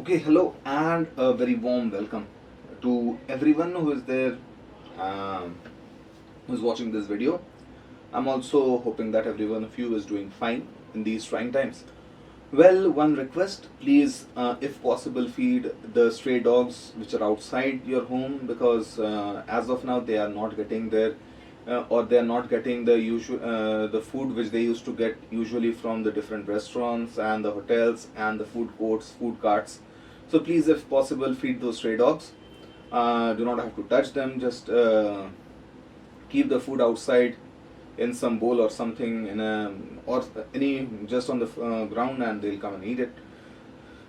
Okay, hello and a very warm welcome to everyone who is there, um, who's watching this video. I'm also hoping that every one of you is doing fine in these trying times. Well, one request, please, if possible, feed the stray dogs which are outside your home because as of now they are not getting their or they are not getting the usual the food which they used to get usually from the different restaurants and the hotels and the food courts, food carts. So please, if possible, feed those stray dogs. Do not have to touch them. Just keep the food outside in some bowl or something in a or any just on the ground, and they'll come and eat it.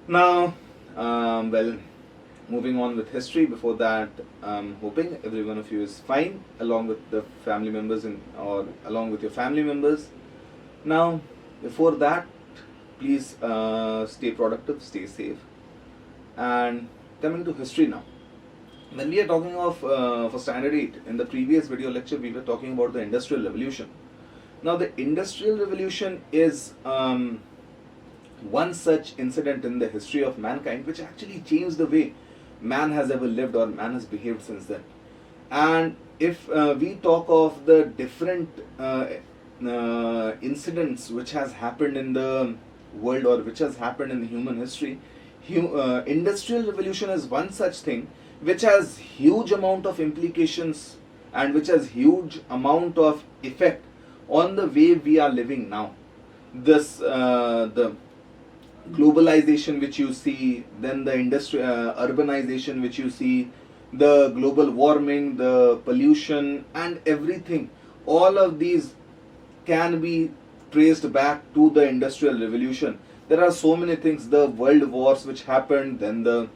Now, well, moving on with history. Before that, I'm hoping every one of you is fine, along with the family members or along with your family members. Now, before that, please stay productive, stay safe. And coming to history now. When we are talking of for standard 8, in the previous video lecture, we were talking about the Industrial Revolution. Now, the Industrial Revolution is one such incident in the history of mankind which actually changed the way man has ever lived or man has behaved since then. And if we talk of the different incidents which has happened in the world or which has happened in the human history, Industrial Revolution is one such thing which has huge amount of implications and which has huge amount of effect on the way we are living now. This the globalization which you see, then the urbanization which you see, the global warming, the pollution and everything, all of these can be traced back to the Industrial Revolution. There are so many things, the world wars which happened, then the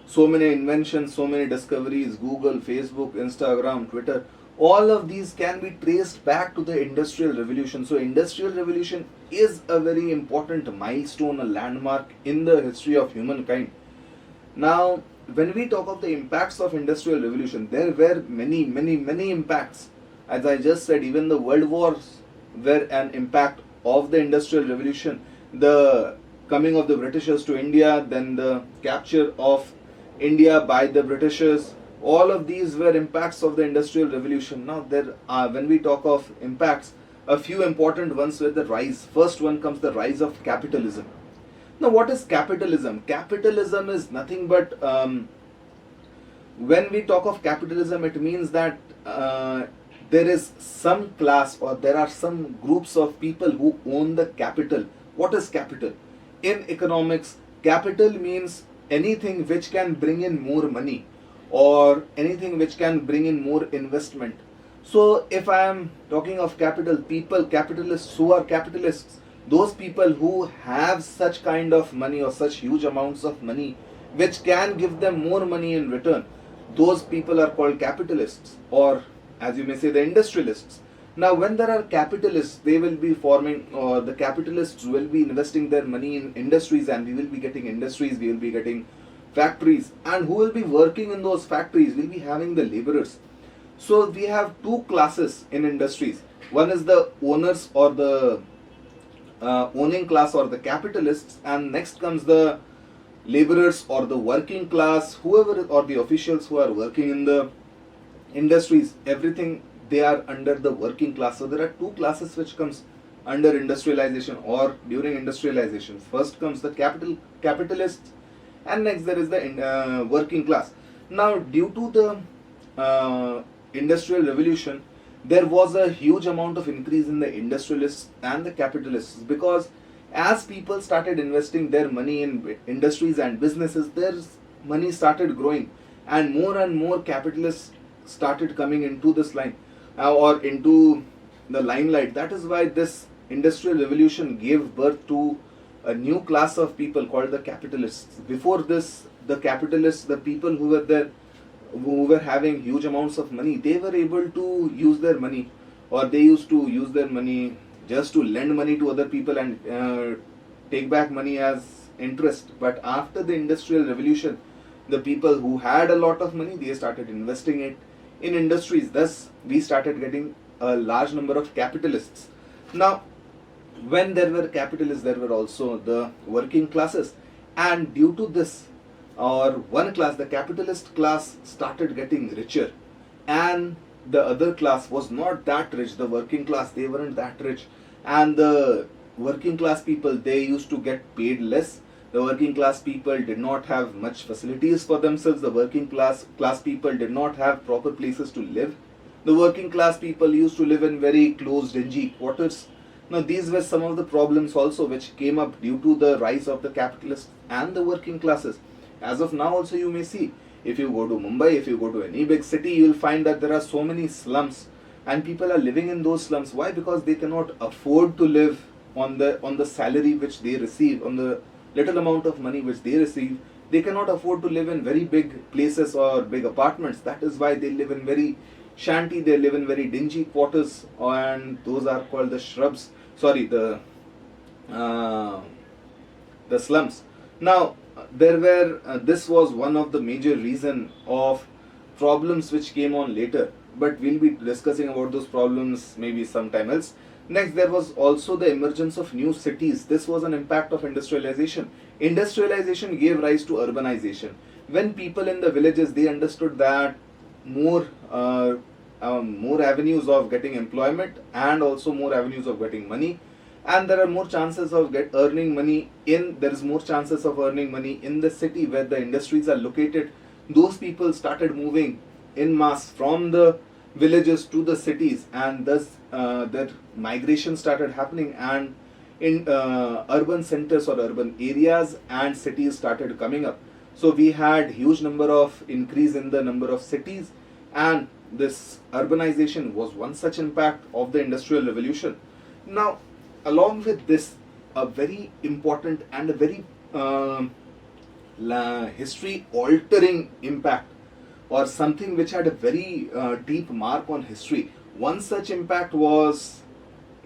so many inventions, so many discoveries, Google, Facebook, Instagram, Twitter, all of these can be traced back to the Industrial Revolution. So Industrial Revolution is a very important milestone, a landmark in the history of humankind. Now, when we talk of the impacts of Industrial Revolution, there were many impacts. As I just said, even the world wars were an impact of the Industrial Revolution. The coming of the Britishers to India, then the capture of India by the Britishers, all of these were impacts of the Industrial Revolution. Now, there are, when we talk of impacts, a few important ones were the rise. First one comes the rise of capitalism. Now, what is capitalism? Capitalism is nothing but when we talk of capitalism, it means that there is some class or there are some groups of people who own the capital. What is capital? In economics, capital means anything which can bring in more money or anything which can bring in more investment. So if I am talking of capital, people, capitalists, who are capitalists, those people who have such kind of money or such huge amounts of money which can give them more money in return, those people are called capitalists, or as you may say, the industrialists. Now, when there are capitalists, they will be forming, or the capitalists will be investing their money in industries, and we will be getting industries, we will be getting factories, and who will be working in those factories? We'll be having the laborers. So we have two classes in industries. One is the owners or the owning class or the capitalists, and next comes the laborers or the working class, whoever or the officials who are working in the industries. Everything, they are under the working class. So there are two classes which comes under industrialization or during industrialization. First comes the capitalists, and next there is the working class. Now, due to the Industrial Revolution, there was a huge amount of increase in the industrialists and the capitalists, because as people started investing their money in industries and businesses, their money started growing, and more capitalists started coming into this line or into the limelight. That is why this Industrial Revolution gave birth to a new class of people called the capitalists. Before this, the capitalists, the people who were there, who were having huge amounts of money, they were able to use their money, or they used to use their money just to lend money to other people and take back money as interest. But after the Industrial Revolution, the people who had a lot of money, they started investing it in industries. Thus, we started getting a large number of capitalists. Now, when there were capitalists, there were also the working classes. And due to this, or one class, the capitalist class, started getting richer, and the other class was not that rich. The working class, they weren't that rich, and the working class people, they used to get paid less. The working class people did not have much facilities for themselves. The working class people did not have proper places to live. The working class people used to live in very closed, dingy quarters. Now, these were some of the problems also which came up due to the rise of the capitalists and the working classes. As of now, also, you may see, if you go to Mumbai, if you go to any big city, you will find that there are so many slums, and people are living in those slums. Why? Because they cannot afford to live on the salary which they receive, on the little amount of money which they receive. They cannot afford to live in very big places or big apartments. That is why they live in very shanty, they live in very dingy quarters, and those are called the shrubs. Sorry, uh, the slums. Now, there were this was one of the major reason of problems which came on later, but we'll be discussing about those problems maybe sometime else. Next, there was also the emergence of new cities. This was an impact of industrialization. Industrialization gave rise to urbanization. When people in the villages, they understood that more more avenues of getting employment, and also more avenues of getting money, and there are more chances of earning money in there is more chances of earning money in the city where the industries are located. Those people started moving in mass from the villages to the cities, and thus their migration started happening, and in urban centers or urban areas and cities started coming up. So we had huge number of increase in the number of cities, and this urbanization was one such impact of the industrial revolution. Now, along with this, a very important and a very history altering impact, or something which had a very deep mark on history, one such impact was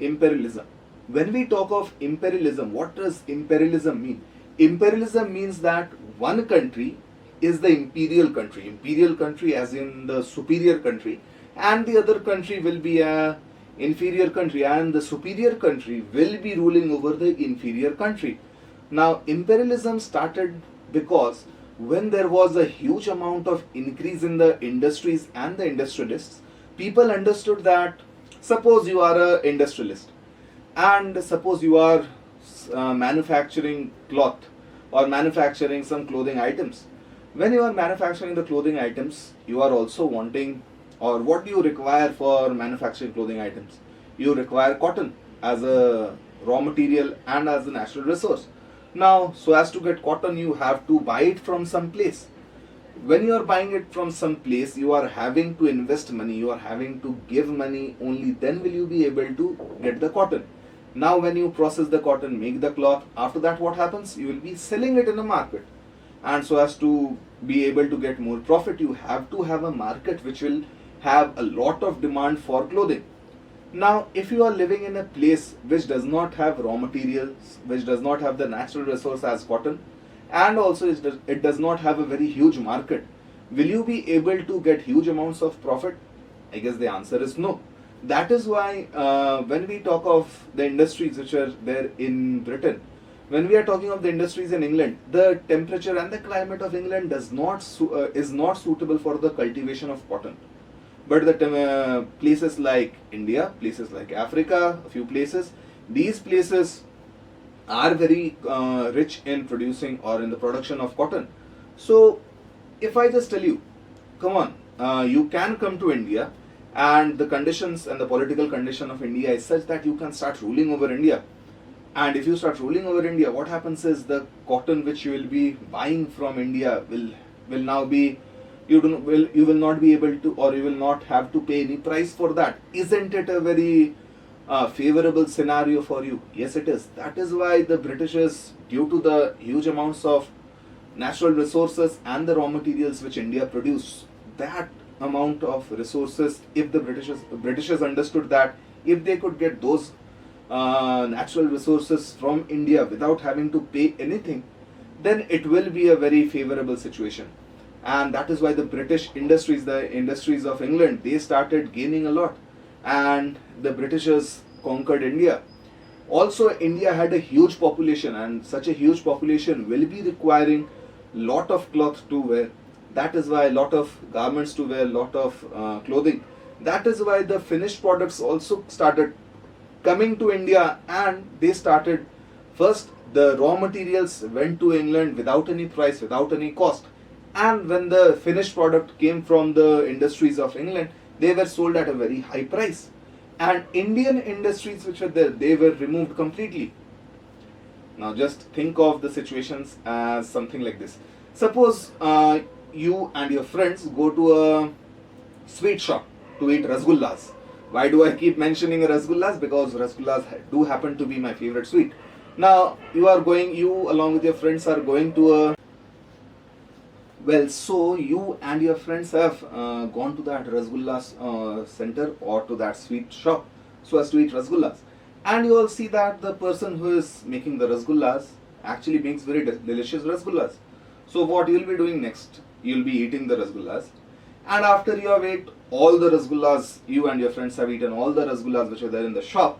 imperialism. When we talk of imperialism, what does imperialism mean? Imperialism means that one country is the imperial country as in the superior country, and the other country will be a inferior country, and the superior country will be ruling over the inferior country. Now, imperialism started because when there was a huge amount of increase in the industries and the industrialists, people understood that, suppose you are an industrialist, and suppose you are manufacturing cloth or manufacturing some clothing items. When you are manufacturing the clothing items, you are also wanting, or what do you require for manufacturing clothing items? You require cotton as a raw material and as a natural resource. Now, so as to get cotton, you have to buy it from some place. When you are buying it from some place, you are having to invest money, you are having to give money, only then will you be able to get the cotton. Now, when you process the cotton, make the cloth, after that what happens? You will be selling it in a market. And so as to be able to get more profit, you have to have a market which will have a lot of demand for clothing. Now, if you are living in a place which does not have raw materials, which does not have the natural resource as cotton, and also it does not have a very huge market, will you be able to get huge amounts of profit? I guess the answer is no. That is why when we talk of the industries which are there in Britain, when we are talking of the industries in England, the temperature and the climate of England is not suitable for the cultivation of cotton. But the places like India, places like Africa, a few places, these places are very rich in producing or in the production of cotton. So, if I just tell you, come on, you can come to India, and the conditions and the political condition of India is such that you can start ruling over India. And if you start ruling over India, what happens is the cotton which you will be buying from India will now be, you will not be able to, or you will not have to pay any price for that. Isn't it a very favorable scenario for you? Yes, it is. That is why the Britishers, due to the huge amounts of natural resources and the raw materials which India produce, that amount of resources, if the Britishers understood that if they could get those natural resources from India without having to pay anything, then it will be a very favorable situation. And that is why the British industries, the industries of England, they started gaining a lot, and the Britishers conquered India. Also, India had a huge population, and such a huge population will be requiring lot of cloth to wear. That is why lot of garments to wear, lot of clothing. That is why the finished products also started coming to India, and they started first. The raw materials went to England without any price, without any cost, and when the finished product came from the industries of England, they were sold at a very high price. And Indian industries which were there, they were removed completely. Now just think of the situations as something like this. Suppose you and your friends go to a sweet shop to eat rasgullas. Why do I keep mentioning rasgullas? Because rasgullas do happen to be my favorite sweet. Now you along with your friends are going to a, well, so you and your friends have gone to that rasgullas center or to that sweet shop so as to eat rasgullas. And you all see that the person who is making the rasgullas actually makes very delicious rasgullas. So what you will be doing next? You will be eating the rasgullas. And after you have ate all the rasgullas, you and your friends have eaten all the rasgullas which are there in the shop,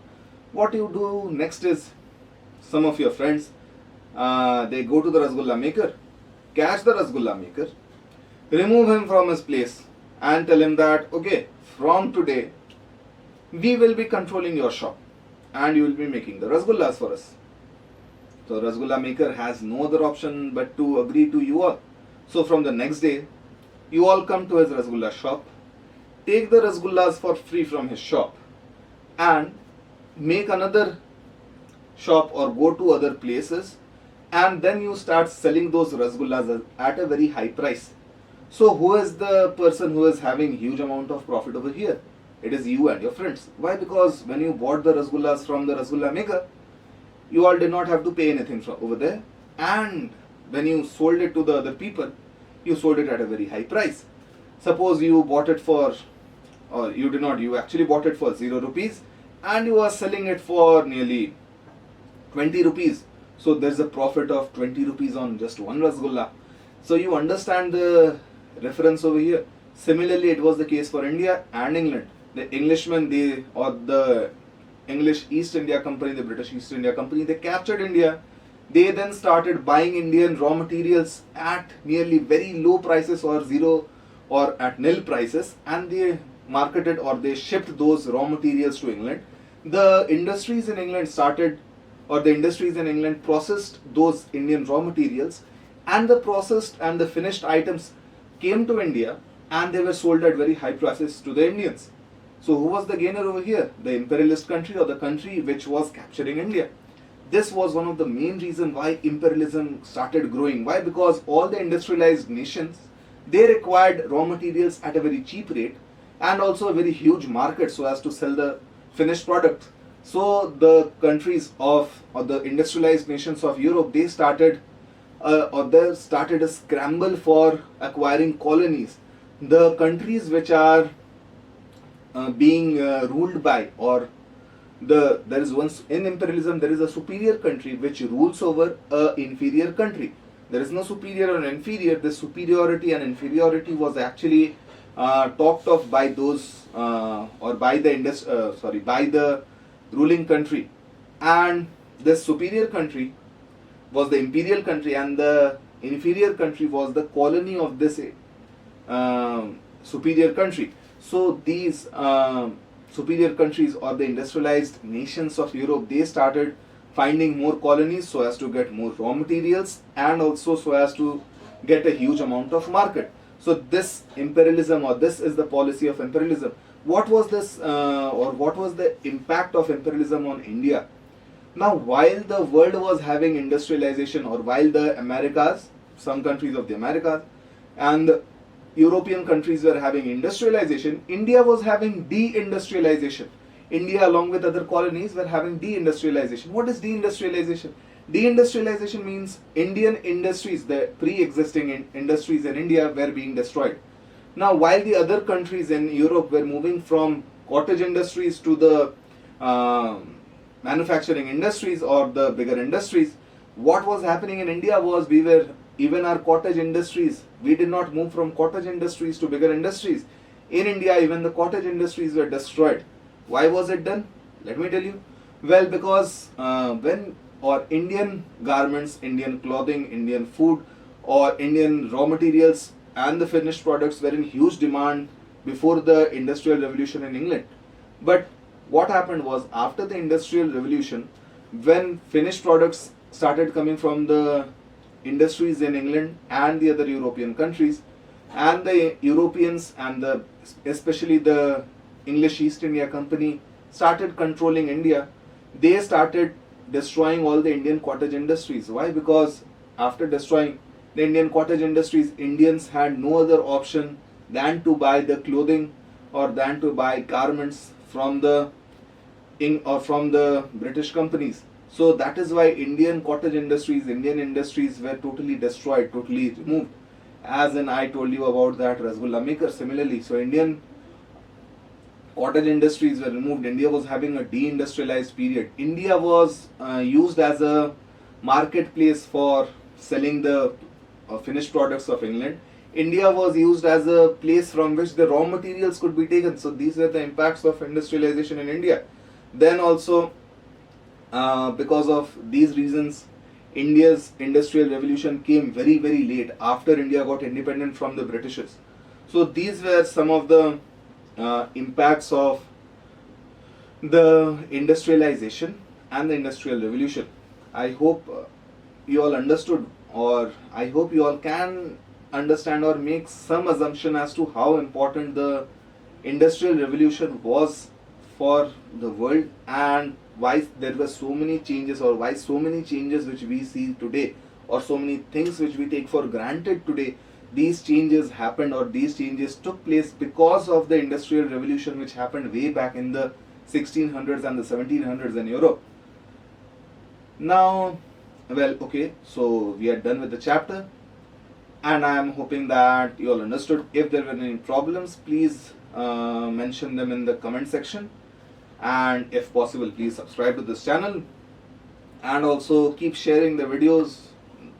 what you do next is, some of your friends, they go to the rasgulla maker, catch the rasgulla maker, remove him from his place and tell him that, okay, from today, we will be controlling your shop and you will be making the rasgullas for us. So rasgulla maker has no other option but to agree to you all. So from the next day, you all come to his rasgulla shop, take the rasgullas for free from his shop and make another shop or go to other places, and then you start selling those rasgullas at a very high price. So who is the person who is having huge amount of profit over here? It is you and your friends. Why? Because when you bought the rasgullas from the rasgulla maker, you all did not have to pay anything from over there, and when you sold it to the other people, you sold it at a very high price. Suppose you bought it for, or you did not, you actually bought it for 0 rupees and you are selling it for nearly 20 rupees. So there's a profit of 20 rupees on just one rasgulla. So you understand the reference over here. Similarly, it was the case for India and England. The Englishmen, the English East India Company, the British East India Company, they captured India. They then started buying Indian raw materials at nearly very low prices or zero or at nil prices, and they marketed or they shipped those raw materials to England. The industries in England processed those Indian raw materials, and the processed and the finished items came to India and they were sold at very high prices to the Indians. So who was the gainer over here? The imperialist country or the country which was capturing India. This was one of the main reasons why imperialism started growing. Why? Because all the industrialized nations, they required raw materials at a very cheap rate and also a very huge market so as to sell the finished product. So the countries of, or the industrialized nations of Europe, they started a scramble for acquiring colonies. The countries which are being ruled by, or there is once in imperialism, there is a superior country which rules over a inferior country. There is no superior or inferior. The superiority and inferiority was actually talked of by those or by the ruling country, and the superior country was the imperial country and the inferior country was the colony of this superior country. So these superior countries or the industrialized nations of Europe, they started finding more colonies so as to get more raw materials and also so as to get a huge amount of market. So this imperialism, or this is the policy of imperialism. What was this or what was the impact of imperialism on India? Now, while the world was having industrialization, or while the Americas, some countries of the Americas and the European countries were having industrialization, India was having deindustrialization. India along with other colonies were having deindustrialization. What is deindustrialization? Deindustrialization means Indian industries, the pre-existing industries in India were being destroyed. Now, while the other countries in Europe were moving from cottage industries to the manufacturing industries or the bigger industries, what was happening in India was even our cottage industries, we did not move from cottage industries to bigger industries. In India, even the cottage industries were destroyed. Why was it done? Let me tell you. Well, because when or Indian garments, Indian clothing, Indian food, or Indian raw materials and the finished products were in huge demand before the Industrial Revolution in England. But what happened was after the Industrial Revolution, when finished products started coming from the industries in England and the other European countries, and the Europeans and the especially the English East India Company started controlling India, they started destroying all the Indian cottage industries. Why? Because after destroying the Indian cottage industries, Indians had no other option than to buy the clothing or than to buy garments from the from the British companies. So that is why Indian cottage industries, Indian industries were totally destroyed, totally removed. As in I told you about that Rasgulla maker, similarly. So Indian cottage industries were removed. India was having a deindustrialized period. India was used as a marketplace for selling the finished products of England. India was used as a place from which the raw materials could be taken. So these were the impacts of industrialization in India. Then also, because of these reasons, India's industrial revolution came very, very late after India got independent from the Britishers. So these were some of the impacts of the industrialization and the industrial revolution. I hope you all understood, or I hope you all can understand or make some assumption as to how important the industrial revolution was for the world, and why there were so many changes, or why so many changes which we see today, or so many things which we take for granted today, these changes happened, or these changes took place because of the industrial revolution which happened way back in the 1600s and the 1700s in Europe. Now, well, okay, so we are done with the chapter, and I am hoping that you all understood. If there were any problems, please mention them in the comment section, and if possible, please subscribe to this channel, and also keep sharing the videos.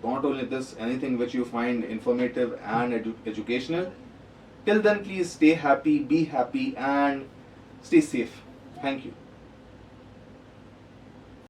Not only this, anything which you find informative and educational. Till then, please stay happy, be happy, and stay safe. Thank you.